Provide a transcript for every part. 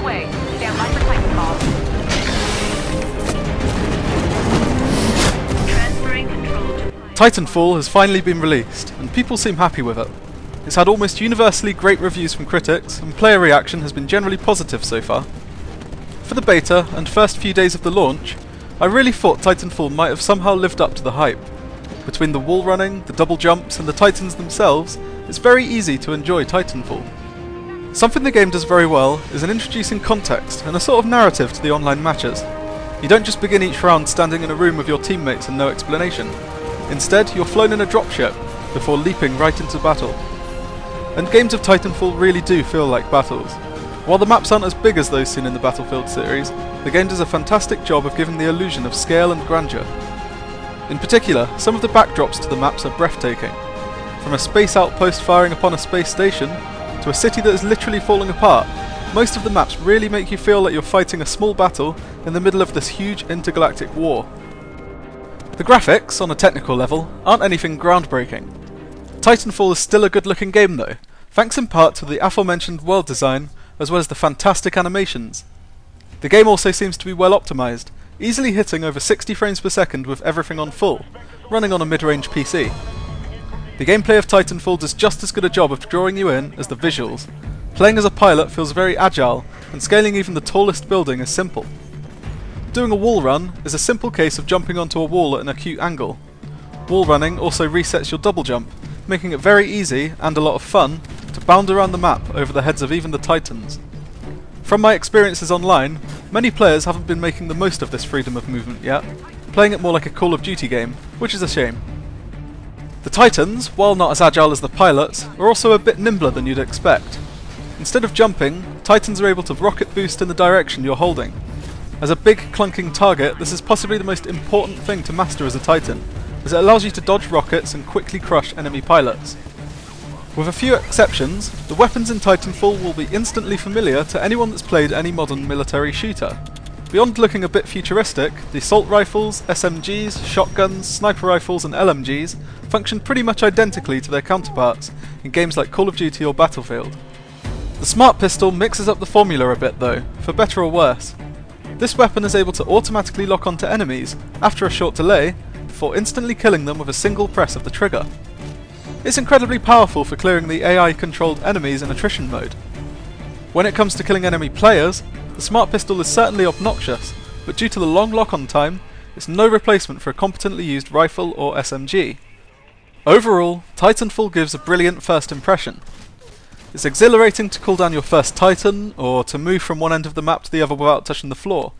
way. Stand by for Titanfall. Transferring control to... Titanfall has finally been released, and people seem happy with it. It's had almost universally great reviews from critics, and player reaction has been generally positive so far. For the beta, and first few days of the launch, I really thought Titanfall might have somehow lived up to the hype. Between the wall running, the double jumps, and the Titans themselves, it's very easy to enjoy Titanfall. Something the game does very well is in introducing context and a sort of narrative to the online matches. You don't just begin each round standing in a room with your teammates and no explanation. Instead, you're flown in a dropship before leaping right into battle. And games of Titanfall really do feel like battles. While the maps aren't as big as those seen in the Battlefield series, the game does a fantastic job of giving the illusion of scale and grandeur. In particular, some of the backdrops to the maps are breathtaking. From a space outpost firing upon a space station, to a city that is literally falling apart, most of the maps really make you feel like you're fighting a small battle in the middle of this huge intergalactic war. The graphics, on a technical level, aren't anything groundbreaking. Titanfall is still a good looking game though, thanks in part to the aforementioned world design as well as the fantastic animations. The game also seems to be well optimised, easily hitting over 60 frames per second with everything on full, running on a mid-range PC. The gameplay of Titanfall does just as good a job of drawing you in as the visuals. Playing as a pilot feels very agile, and scaling even the tallest building is simple. Doing a wall run is a simple case of jumping onto a wall at an acute angle. Wall running also resets your double jump, making it very easy, and a lot of fun, to bound around the map over the heads of even the Titans. From my experiences online, many players haven't been making the most of this freedom of movement yet, playing it more like a Call of Duty game, which is a shame. The Titans, while not as agile as the pilots, are also a bit nimbler than you'd expect. Instead of jumping, Titans are able to rocket boost in the direction you're holding. As a big clunking target, this is possibly the most important thing to master as a Titan, as it allows you to dodge rockets and quickly crush enemy pilots. With a few exceptions, the weapons in Titanfall will be instantly familiar to anyone that's played any modern military shooter. Beyond looking a bit futuristic, the assault rifles, SMGs, shotguns, sniper rifles and LMGs function pretty much identically to their counterparts in games like Call of Duty or Battlefield. The Smart Pistol mixes up the formula a bit though, for better or worse. This weapon is able to automatically lock onto enemies after a short delay, before instantly killing them with a single press of the trigger. It's incredibly powerful for clearing the AI-controlled enemies in attrition mode. When it comes to killing enemy players, the Smart Pistol is certainly obnoxious, but due to the long lock-on time, it's no replacement for a competently used rifle or SMG. Overall, Titanfall gives a brilliant first impression. It's exhilarating to call down your first Titan, or to move from one end of the map to the other without touching the floor.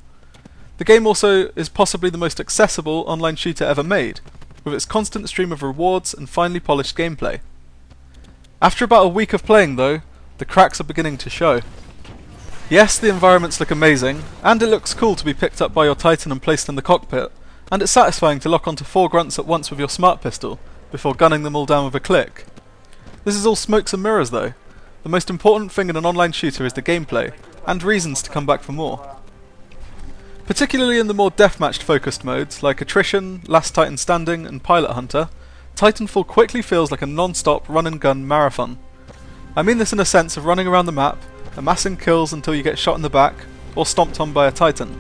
The game also is possibly the most accessible online shooter ever made, with its constant stream of rewards and finely polished gameplay. After about a week of playing though, the cracks are beginning to show. Yes, the environments look amazing, and it looks cool to be picked up by your Titan and placed in the cockpit, and it's satisfying to lock onto 4 grunts at once with your Smart Pistol, before gunning them all down with a click. This is all smokes and mirrors though. The most important thing in an online shooter is the gameplay, and reasons to come back for more. Particularly in the more deathmatch focused modes like Attrition, Last Titan Standing and Pilot Hunter, Titanfall quickly feels like a non-stop run and gun marathon. I mean this in a sense of running around the map, amassing kills until you get shot in the back, or stomped on by a Titan.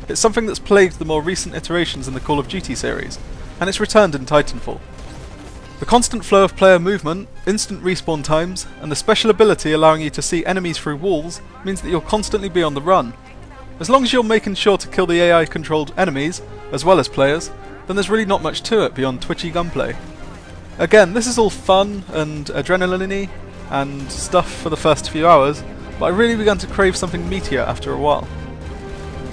It's something that's plagued the more recent iterations in the Call of Duty series, and it's returned in Titanfall. The constant flow of player movement, instant respawn times, and the special ability allowing you to see enemies through walls means that you'll constantly be on the run. As long as you're making sure to kill the AI controlled enemies, as well as players, then there's really not much to it beyond twitchy gunplay. Again, this is all fun and adrenaline-y and stuff for the first few hours, but I really began to crave something meatier after a while.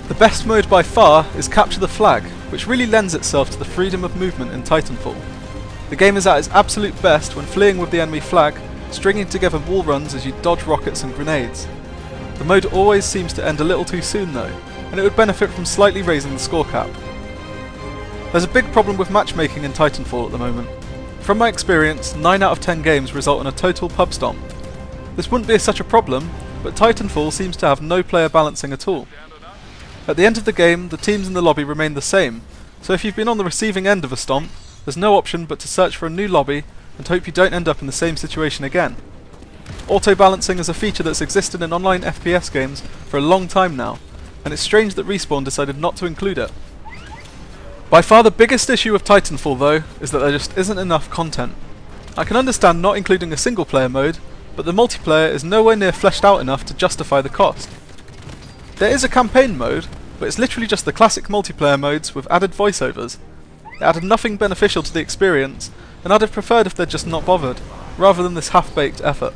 The best mode by far is Capture the Flag, which really lends itself to the freedom of movement in Titanfall. The game is at its absolute best when fleeing with the enemy flag, stringing together wall runs as you dodge rockets and grenades. The mode always seems to end a little too soon though, and it would benefit from slightly raising the score cap. There's a big problem with matchmaking in Titanfall at the moment. From my experience, 9 out of 10 games result in a total pub stomp. This wouldn't be such a problem, but Titanfall seems to have no player balancing at all. At the end of the game, the teams in the lobby remain the same, so if you've been on the receiving end of a stomp, there's no option but to search for a new lobby and hope you don't end up in the same situation again. Auto-balancing is a feature that's existed in online FPS games for a long time now, and it's strange that Respawn decided not to include it. By far the biggest issue with Titanfall though, is that there just isn't enough content. I can understand not including a single player mode, but the multiplayer is nowhere near fleshed out enough to justify the cost. There is a campaign mode, but it's literally just the classic multiplayer modes with added voiceovers. It added nothing beneficial to the experience, and I'd have preferred if they'd just not bothered, rather than this half-baked effort.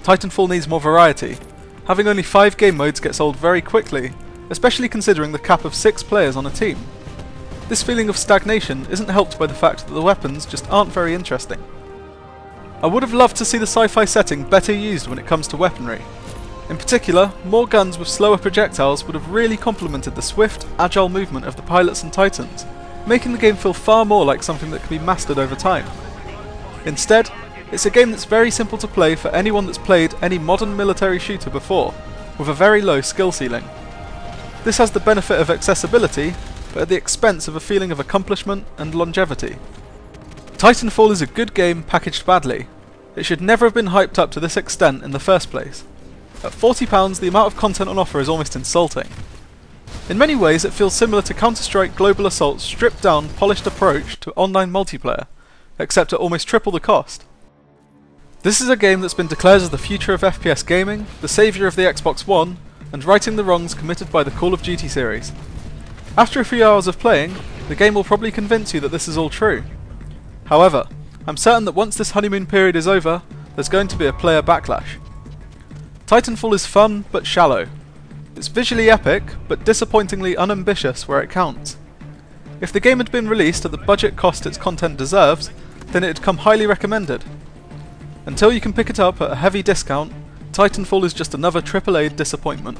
Titanfall needs more variety. Having only 5 game modes gets old very quickly, especially considering the cap of 6 players on a team. This feeling of stagnation isn't helped by the fact that the weapons just aren't very interesting. I would have loved to see the sci-fi setting better used when it comes to weaponry. In particular, more guns with slower projectiles would have really complemented the swift, agile movement of the pilots and Titans, making the game feel far more like something that can be mastered over time. Instead, it's a game that's very simple to play for anyone that's played any modern military shooter before, with a very low skill ceiling. This has the benefit of accessibility, but at the expense of a feeling of accomplishment and longevity. Titanfall is a good game packaged badly. It should never have been hyped up to this extent in the first place. At £40, the amount of content on offer is almost insulting. In many ways it feels similar to Counter-Strike Global Assault's stripped down, polished approach to online multiplayer, except at almost triple the cost. This is a game that's been declared as the future of FPS gaming, the saviour of the Xbox One, and righting the wrongs committed by the Call of Duty series. After a few hours of playing, the game will probably convince you that this is all true. However, I'm certain that once this honeymoon period is over, there's going to be a player backlash. Titanfall is fun, but shallow. It's visually epic, but disappointingly unambitious where it counts. If the game had been released at the budget cost its content deserves, then it'd come highly recommended. Until you can pick it up at a heavy discount, Titanfall is just another AAA disappointment.